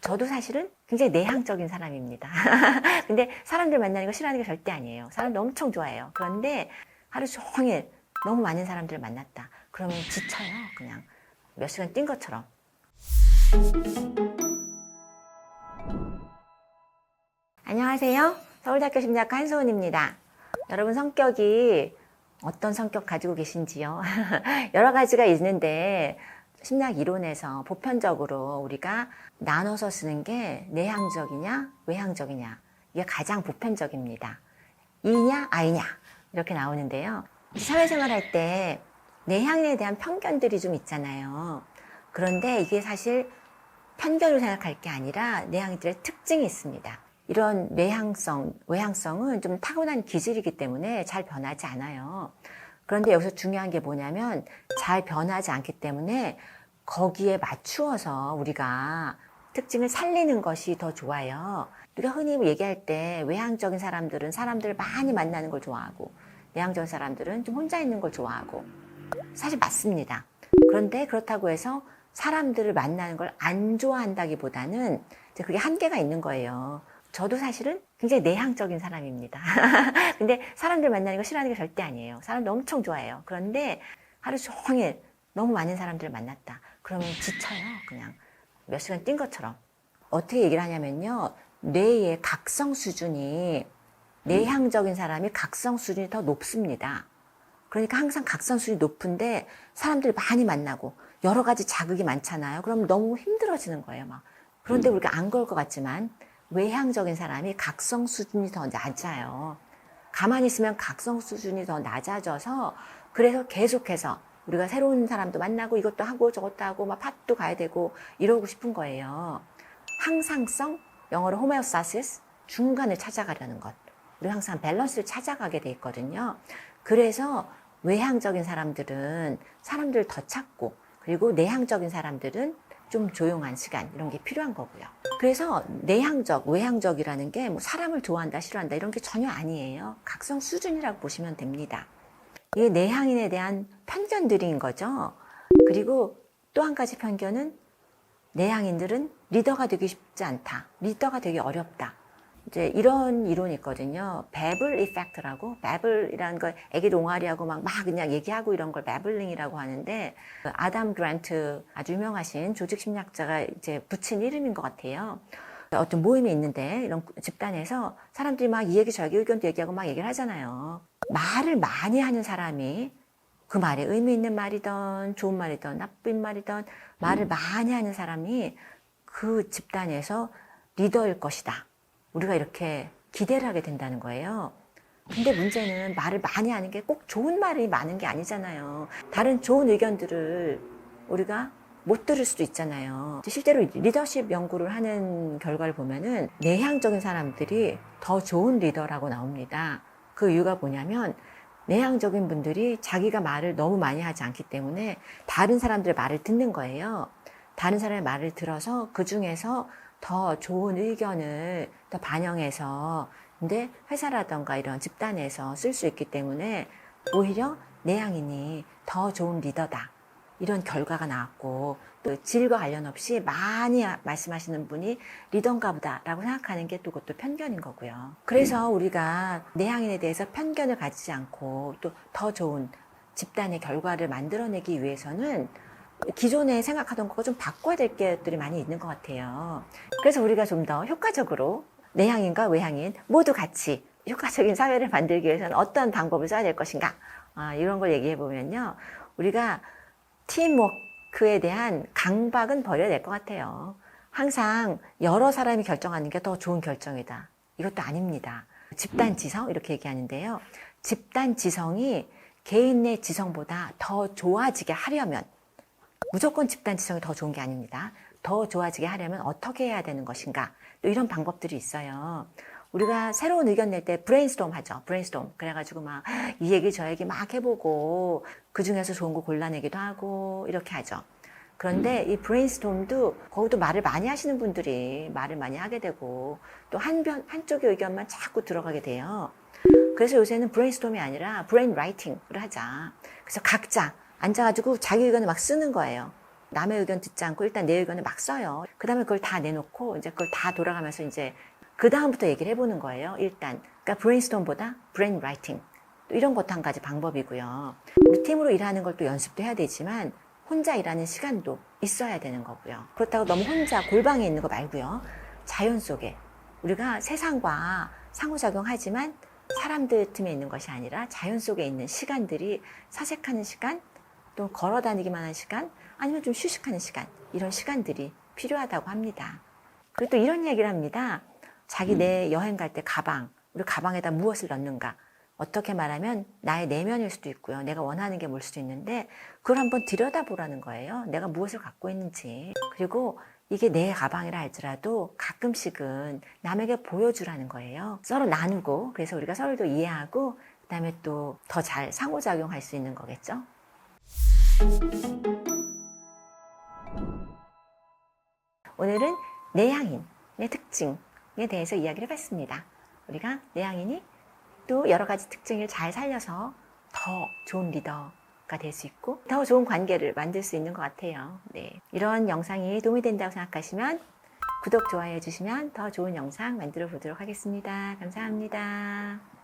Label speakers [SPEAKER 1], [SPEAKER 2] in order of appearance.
[SPEAKER 1] 저도 사실은 굉장히 내향적인 사람입니다. 근데 사람들 만나는 거 싫어하는 게 절대 아니에요. 사람들 엄청 좋아해요. 그런데 하루 종일 너무 많은 사람들을 만났다. 그러면 지쳐요. 그냥 몇 시간 뛴 것처럼. 안녕하세요. 서울대학교 심리학과 한소은입니다. 여러분 성격이 어떤 성격 가지고 계신지요? 여러 가지가 있는데 심리학 이론에서 보편적으로 우리가 나눠서 쓰는 게 내향적이냐 외향적이냐, 이게 가장 보편적입니다. 이냐 아이냐 이렇게 나오는데요. 사회생활 할 때 내향에 대한 편견들이 좀 있잖아요. 그런데 이게 사실 편견을 생각할 게 아니라 내향인들의 특징이 있습니다. 이런 내향성, 외향성은 좀 타고난 기질이기 때문에 잘 변하지 않아요. 그런데 여기서 중요한 게 뭐냐면 잘 변하지 않기 때문에 거기에 맞추어서 우리가 특징을 살리는 것이 더 좋아요. 우리가 흔히 얘기할 때 외향적인 사람들은 사람들을 많이 만나는 걸 좋아하고 내향적인 사람들은 좀 혼자 있는 걸 좋아하고, 사실 맞습니다. 그런데 그렇다고 해서 사람들을 만나는 걸 안 좋아한다기보다는 이제 그게 한계가 있는 거예요. 저도 사실은 굉장히 내향적인 사람입니다. 근데 사람들 만나는 거 싫어하는 게 절대 아니에요. 사람들 엄청 좋아해요. 그런데 하루 종일 너무 많은 사람들을 만났다. 그러면 지쳐요. 그냥 몇 시간 뛴 것처럼. 어떻게 얘기를 하냐면요. 뇌의 각성 수준이, 내향적인 사람이 각성 수준이 더 높습니다. 그러니까 항상 각성 수준이 높은데 사람들 많이 만나고 여러 가지 자극이 많잖아요. 그럼 너무 힘들어지는 거예요. 막. 그런데 우리가 안 그럴 것 같지만 외향적인 사람이 각성 수준이 더 낮아요. 가만히 있으면 각성 수준이 더 낮아져서 그래서 계속해서 우리가 새로운 사람도 만나고 이것도 하고 저것도 하고 막 팟도 가야 되고 이러고 싶은 거예요. 항상성, 영어로 호메오스타시스, 중간을 찾아가려는 것. 우리 항상 밸런스를 찾아가게 돼 있거든요. 그래서 외향적인 사람들은 사람들을 더 찾고, 그리고 내향적인 사람들은 좀 조용한 시간, 이런 게 필요한 거고요. 그래서 내향적, 외향적이라는 게 뭐 사람을 좋아한다, 싫어한다 이런 게 전혀 아니에요. 각성 수준이라고 보시면 됩니다. 이게 내향인에 대한 편견들인 거죠. 그리고 또 한 가지 편견은 내향인들은 리더가 되기 쉽지 않다. 리더가 되기 어렵다. 이제 이런 이론이 있거든요. 베블 이펙트라고. 베블이라는 걸 애기 동아리하고 막 그냥 얘기하고 이런 걸 베블링이라고 하는데, 아담 그랜트, 아주 유명하신 조직 심리학자가 이제 붙인 이름인 것 같아요. 어떤 모임이 있는데 이런 집단에서 사람들이 막 이 얘기 저기 의견도 얘기하고 막 얘기를 하잖아요. 말을 많이 하는 사람이 그 말에 의미 있는 말이든 좋은 말이든 나쁜 말이든 말을 많이 하는 사람이 그 집단에서 리더일 것이다. 우리가 이렇게 기대를 하게 된다는 거예요. 근데 문제는 말을 많이 하는 게 꼭 좋은 말이 많은 게 아니잖아요. 다른 좋은 의견들을 우리가 못 들을 수도 있잖아요. 실제로 리더십 연구를 하는 결과를 보면은 내향적인 사람들이 더 좋은 리더라고 나옵니다. 그 이유가 뭐냐면 내향적인 분들이 자기가 말을 너무 많이 하지 않기 때문에 다른 사람들의 말을 듣는 거예요. 다른 사람의 말을 들어서 그 중에서 더 좋은 의견을 더 반영해서, 근데 회사라던가 이런 집단에서 쓸 수 있기 때문에 오히려 내향인이 더 좋은 리더다. 이런 결과가 나왔고, 또 질과 관련 없이 많이 말씀하시는 분이 리더인가 보다라고 생각하는 게 또 그것도 편견인 거고요. 그래서 우리가 내향인에 대해서 편견을 가지지 않고 또 더 좋은 집단의 결과를 만들어내기 위해서는 기존에 생각하던 거가 좀 바꿔야 될 것들이 많이 있는 것 같아요. 그래서 우리가 좀 더 효과적으로 내향인과 외향인 모두 같이 효과적인 사회를 만들기 위해서는 어떤 방법을 써야 될 것인가, 이런 걸 얘기해 보면요. 우리가 팀워크에 대한 강박은 버려야 될 것 같아요. 항상 여러 사람이 결정하는 게 더 좋은 결정이다. 이것도 아닙니다. 집단 지성 이렇게 얘기하는데요. 집단 지성이 개인 내 지성보다 더 좋아지게 하려면, 무조건 집단 지성이 더 좋은 게 아닙니다. 더 좋아지게 하려면 어떻게 해야 되는 것인가, 또 이런 방법들이 있어요. 우리가 새로운 의견 낼 때 브레인스톰 하죠. 브레인스톰. 그래가지고 막 이 얘기 저 얘기 막 해보고 그 중에서 좋은 거 골라내기도 하고 이렇게 하죠. 그런데 이 브레인스톰도 거기도 말을 많이 하시는 분들이 말을 많이 하게 되고 또 한쪽의 의견만 자꾸 들어가게 돼요. 그래서 요새는 브레인스톰이 아니라 브레인 라이팅을 하자. 그래서 각자 앉아가지고 자기 의견을 막 쓰는 거예요. 남의 의견 듣지 않고 일단 내 의견을 막 써요. 그 다음에 그걸 다 내놓고 이제 그걸 다 돌아가면서 이제 그 다음부터 얘기를 해보는 거예요. 일단. 그러니까 브레인스톰보다 브레인 라이팅. 또 이런 것도 한 가지 방법이고요. 우리 팀으로 일하는 걸 또 연습도 해야 되지만 혼자 일하는 시간도 있어야 되는 거고요. 그렇다고 너무 혼자 골방에 있는 거 말고요. 자연 속에 우리가 세상과 상호작용하지만 사람들 틈에 있는 것이 아니라 자연 속에 있는 시간들이 사색하는 시간, 또 걸어 다니기만 한 시간, 아니면 좀 휴식하는 시간, 이런 시간들이 필요하다고 합니다. 그리고 또 이런 얘기를 합니다. 자기 내 여행 갈 때 가방, 우리 가방에다 무엇을 넣는가? 어떻게 말하면 나의 내면일 수도 있고요. 내가 원하는 게 뭘 수도 있는데 그걸 한번 들여다보라는 거예요. 내가 무엇을 갖고 있는지. 그리고 이게 내 가방이라 할지라도 가끔씩은 남에게 보여주라는 거예요. 서로 나누고 그래서 우리가 서로도 이해하고 그다음에 또 더 잘 상호작용할 수 있는 거겠죠. 오늘은 내향인의 특징에 대해서 이야기를 해봤습니다. 우리가 내향인이 또 여러 가지 특징을 잘 살려서 더 좋은 리더가 될 수 있고 더 좋은 관계를 만들 수 있는 것 같아요. 네. 이런 영상이 도움이 된다고 생각하시면 구독, 좋아요 해주시면 더 좋은 영상 만들어 보도록 하겠습니다. 감사합니다.